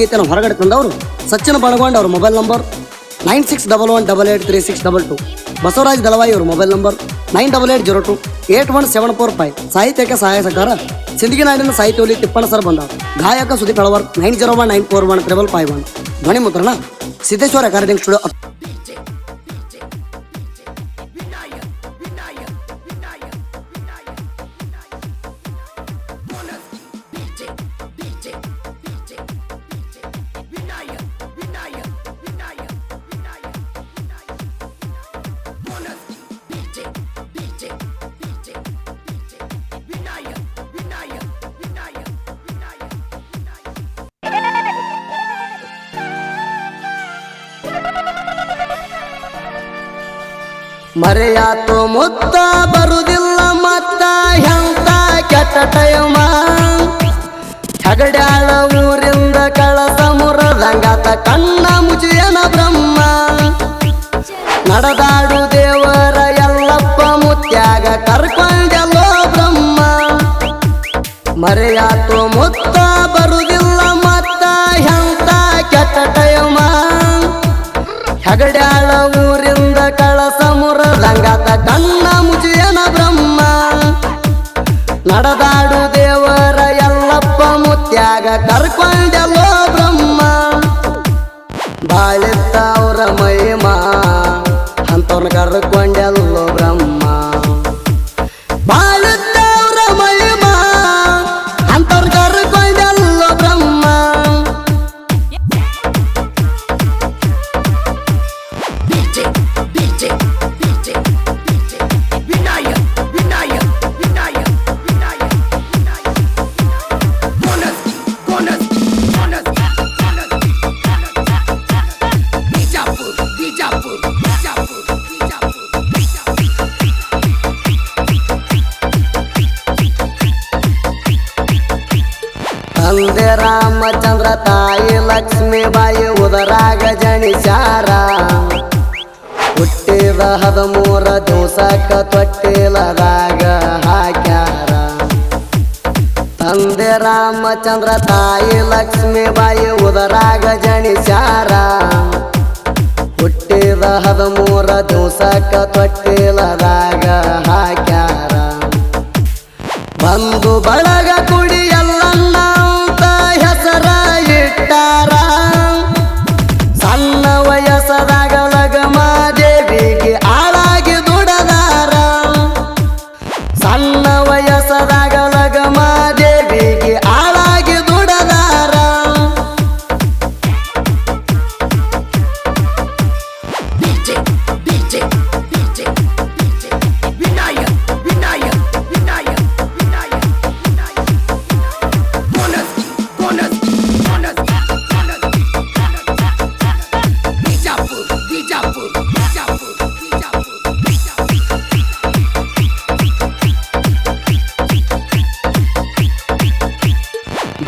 ಗೀತೆಯನ್ನು ಹೊರಗಡೆ ತಂದವರು ಸಚಿನ್ ಬಣಗೊಂಡ್ ಅವ್ರ ಮೊಬೈಲ್ ನಂಬರ್ 9611883622. ಬಸವರಾಜ್ ದಳವಾಯಿ ಅವ್ರ ಮೊಬೈಲ್ ನಂಬರ್ 9880281745. ಸಾಹಿತ್ಯಕ್ಕೆ ಸಹಾಯ ಸಹಕಾರ ಸಿಂದಗಿ ನಾಡಿನ ಸಾಹಿತ್ಯವಲ್ಲಿ ತಿಪ್ಪಣ್ಣ ಸರ್ ಬಂದವರು. ಗಾಯಕ ಸುದೀಪ್ ಹಳವರ್ 9019415551. ಧ್ವನಿ ಮುದ್ರಣ ಸಿದ್ದೇಶ್ವರ ರೆಕಾರ್ಡಿಂಗ್ ಸ್ಟುಡಿಯೋ. ಮರೆಯಾತು ಮುತ್ತ ಬರುದಿಲ್ಲ ಮತ್ತ ಎಂತ ಕೆಟ್ಟ ಟೈಮ. ಹೆಗಡ್ಯಾಳ ಊರಿಂದ ಕಳಸ ಮುರದಂಗಾತ ಕಣ್ಣ ಮುಚಿಯನ ಬ್ರಹ್ಮ. ನಡೆದಾಡು ದೇವರ ಎಲ್ಲಪ್ಪ ಮುತ್ಯಾಗ ಕರ್ಕೊಂಡೆಲ್ಲೋ ಬ್ರಹ್ಮ. ಮರೆಯಾತು ಮುತ್ತ ಬರುದಿಲ್ಲ ಮತ್ತ ಎಂತ ಕೆಟ್ಟ ಟೈಮ. ಹೆಗಡ್ಯಾಳ ಊರಿಂದ ಕಳಸ ಮುರದಂಗಾತ ಕಣ್ಣ ಮುಚಿಯನ ಬ್ರಹ್ಮ. ನಡೆದಾಡು ದೇವರ ಎಲ್ಲಪ್ಪ ಮುತ್ಯಾಗ ಕರ್ಕೊಂಡೆಲ್ಲೋ ಬ್ರಹ್ಮ. ಬಾಳಿತ್ತ ಅವ್ರ ಮಹಿಮ ಅಂತವ್ರನ್ನ ಕರ್ಕೊಂಡೆಲ್ಲೋ ಬ್ರಹ್ಮ. ಬಾಳಿತ್ತ ಅವ್ರ ಮಹಿಮ ಅಂತವ್ರ ಕರ್ಕೊಂಡೆಲ್ಲೋ ಬ್ರಹ್ಮ. ತಂದೆ ರಾಮಚಂದ್ರ ತಾಯಿ ಲಕ್ಷ್ಮೀಬಾಯಿ ಉದರಾಗ ಜನಿಸ್ಯಾರ. ಹುಟ್ಟಿದ 13 ದಿವಸಕ್ಕ ತೊಟ್ಟಿಲದಾಗ ಹಾಕ್ಯಾರ. ತಂದೆ ರಾಮಚಂದ್ರ ತಾಯಿ ಲಕ್ಷ್ಮೀಬಾಯಿ ಉದರಾಗ ಜನಿಸ್ಯಾರ. ಹುಟ್ಟಿದ 13 ದಿವಸಕ್ಕ ತೊಟ್ಟಿಲದಾಗ ಹಾಕ್ಯಾರ. ಬಂದು ಬಳಗ ಕುಡಿ ಎಲ್ಲನ್ನ ಅಂತ ಹೆಸರ ಇಟ್ಟಾರ. ಸಣ್ಣ ವಯಸ್ಸದಾಗ ಲಗಮಾದೇವಿಗೆ ಆಳಾಗಿ ದುಡದಾರ. ಸಣ್ಣ ವಯಸ್ಸದಾಗ ಲಗಮಾದೇವಿಗೆ ಆಳಾಗಿ ದುಡದಾರ.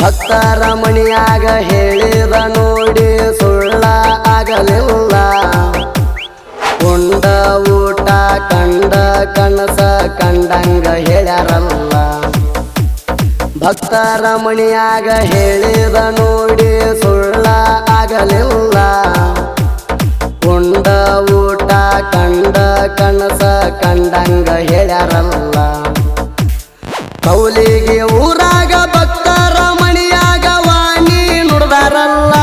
ಭಕ್ತರ ಮಣಿಯಾಗ ಹೇಳಿದ ನೋಡಿ ಸುಳ್ಳ ಆಗಲಿಲ್ಲ. ಉಂಡ ಊಟ ಕಂಡ ಕನಸ ಕಂಡಂಗ ಹೇಳ್ಯಾರಲ್ಲ. ಭಕ್ತರ ಮಣಿಯಾಗ ಹೇಳಿದ ನೋಡಿ ಸುಳ್ಳ ಆಗಲಿಲ್ಲ. ಉಂಡ ಊಟ ಕಂಡ ಕನಸ ಕಂಡಂಗ ಹೇಳ್ಯಾರಲ್ಲ. ಕೌಲಿಗೆ ಊರಾಗ ಭಕ್ತರ ಮಣಿಯಾಗ ವಾಣಿ ನುಡ್ದಾರಲ್ಲ.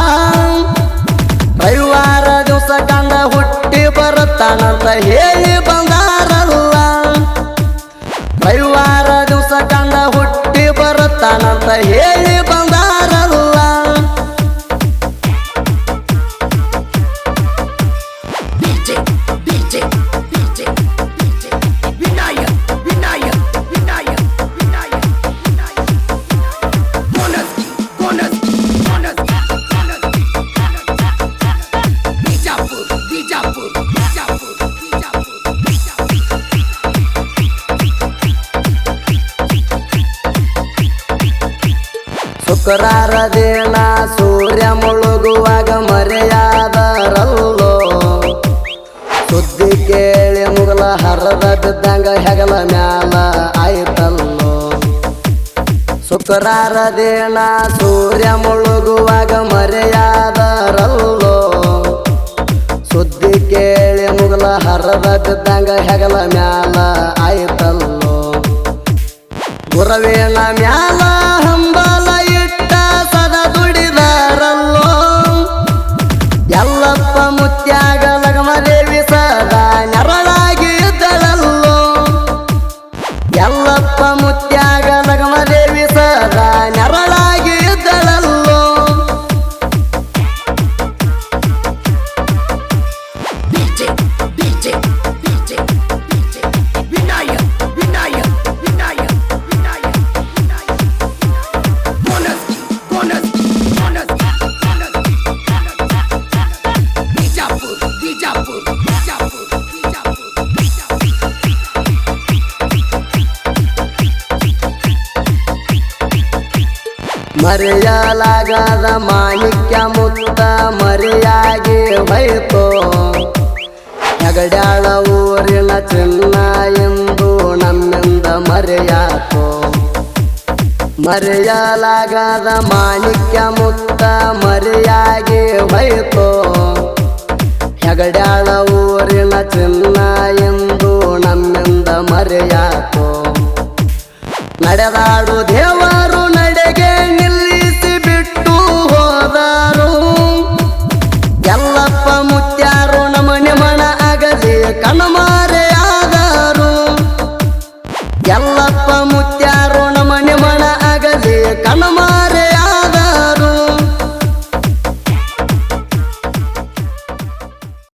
ರವಿವಾರ ದಿವಸ ಕಂಡ ಹುಟ್ಟಿ ಬರುತ್ತಾನಂತ ಹೇಳಿ ಬಂದಾರಲ್ಲ. ರವಿವಾರ ದಿವಸ ಕಂಡ ಹುಟ್ಟಿ ಬರುತ್ತಾನಂತ ಹೇಳಿ ಬಂದಾರಲ್ಲ. ಶುಕ್ರಾರ ದಿನ ಸೂರ್ಯ ಮುಳುಗುವಾಗ ಮರೆಯಾದರಲ್ಲೋ. ಸುದ್ದಿ ಕೇಳಿ ಮುಗಲ ಹರದ ಬಿದ್ದಂಗ ಹೆಗಲ ಮ್ಯಾಲ ಆಯ್ತಲ್ಲೋ. ಶುಕ್ರಾರ ದಿನ ಸೂರ್ಯ ಮುಳುಗುವಾಗ ಮರೆ ಹೆಗಲ ಮ್ಯಾಲ ಆಯ್ತಲ್ಲೋ ಗುರವೇಣ ಮ್ಯಾಲ ಹಂಬಲ ಇಟ್ಟ ಸದಾ ದುಡಿದಾರಲ್ಲೋ ಎಲ್ಲಪ್ಪ ಮುತ್ಯಾಗ ಲಗಮದೇವಿ ಸದಾ ನೆರಳಾಗಿ ಇದ್ದಳಲ್ಲೋ ಎಲ್ಲಪ್ಪ ಮುತ್ಯಾಗ ಲಗಮದೇವಿ ಸದಾ ನೆರಳಾಗಿ ಇದ್ದಳಲ್ಲೋ ಮರೆಯಲಾಗದ ಮಾಣಿಕ್ಯ ಮುತ್ತ ಮರೆಯಾಗಿ ಹೋಯ್ತೋ ಹೆಗಡ್ಯಾಳ ಊರಿನ ಚಿನ್ನ ಎಂದು ನಮ್ಮಿಂದ ಮರೆಯಾತೋ ಮರೆಯಲಾಗದ ಮಾಣಿಕ್ಯ ಮುತ್ತ ಮರೆಯಾಗಿ ಹೋಯ್ತೋ ಹೆಗಡ್ಯಾಳ ಊರಿನ ಚಿನ್ನ ಎಂದು ನಮ್ಮಿಂದ ಮರೆಯಾತೋ ನಡೆದಾಡು ದೇವರು ನಡೆಗೆ ನಿಲ್ಲಿಸಿ ಬಿಟ್ಟು ಹೋದರು ಎಲ್ಲಪ್ಪ ಮುತ್ಯಾರು ನಮನ ಅಗಲಿ ಕಣ್ಮಾರೆಯಾದರು ಎಲ್ಲಪ್ಪ ಮುತ್ಯ